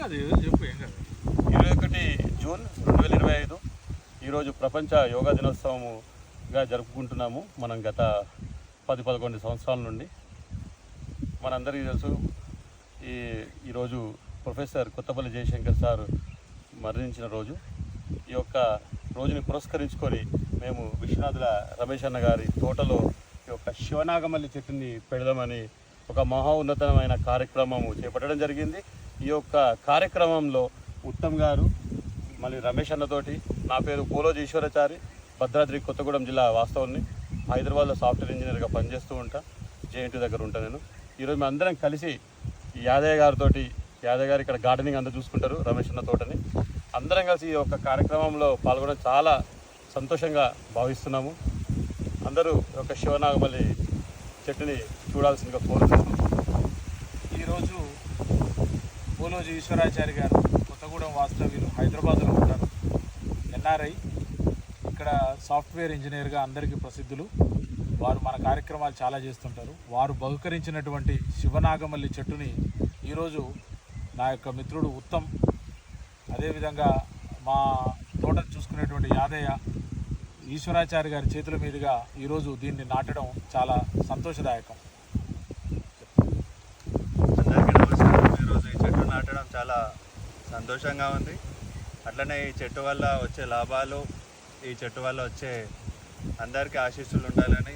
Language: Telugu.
21 జూన్ 2025 ఈరోజు ప్రపంచ యోగా దినోత్సవముగా జరుపుకుంటున్నాము. మనం గత 10-11 సంవత్సరాల నుండి మనందరికీ తెలుసు. ఈరోజు ప్రొఫెసర్ కొత్తపల్లి జయశంకర్ సార్ మరణించిన రోజు. ఈ యొక్క రోజుని పురస్కరించుకొని మేము విశ్వనాథుల రమేష్ అన్న గారి తోటలో ఈ యొక్క శివనాగమల్లి చెట్టుని పెడదామని ఒక మహా ఉన్నతమైన కార్యక్రమము చేపట్టడం జరిగింది. ఈ యొక్క కార్యక్రమంలో ఉత్తమ్ గారు, మళ్ళీ రమేష్ అన్నతోటి, నా పేరు పోలోజీ ఈశ్వరాచారి, భద్రాద్రి కొత్తగూడెం జిల్లా వాస్తవుని, హైదరాబాద్లో సాఫ్ట్వేర్ ఇంజనీర్గా పనిచేస్తూ ఉంటా, జేఎన్టీ దగ్గర ఉంటాను నేను. ఈరోజు మేము అందరం కలిసి యాదయ్య గారితో, యాదయ్య గారు ఇక్కడ గార్డెనింగ్ అందరూ చూసుకుంటారు, రమేష్ అన్న తోటని, అందరం కలిసి ఈ యొక్క కార్యక్రమంలో పాల్గొనడం చాలా సంతోషంగా భావిస్తున్నాము. అందరూ ఒక శివనాగమల్లి చెట్టుని చూడాల్సిందిగా కోరుతున్నాము. ఈరోజు పోలోజీ ఈశ్వరాచారి గారు కొత్తగూడెం వాస్తవ్యులు, హైదరాబాద్లో ఉంటారు, ఎన్ఆర్ఐ, ఇక్కడ సాఫ్ట్వేర్ ఇంజనీర్గా అందరికీ ప్రసిద్ధులు. వారు మన కార్యక్రమాలు చాలా చేస్తుంటారు. వారు బహుకరించినటువంటి శివనాగమల్లి చెట్టుని ఈరోజు నా యొక్క మిత్రుడు ఉత్తమ్, అదేవిధంగా మా తోటను చూసుకునేటువంటి యాదయ్య, ఈశ్వరాచారి గారి చేతుల మీదుగా ఈరోజు దీన్ని నాటడం చాలా సంతోషదాయకం. అందరికీ నమస్కారం. ఈరోజు ఈ చెట్టు నాటడం చాలా సంతోషంగా ఉంది. అట్లనే ఈ చెట్టు వల్ల వచ్చే లాభాలు, ఈ చెట్టు వల్ల వచ్చే అందరికీ ఆశీస్సులు ఉండాలని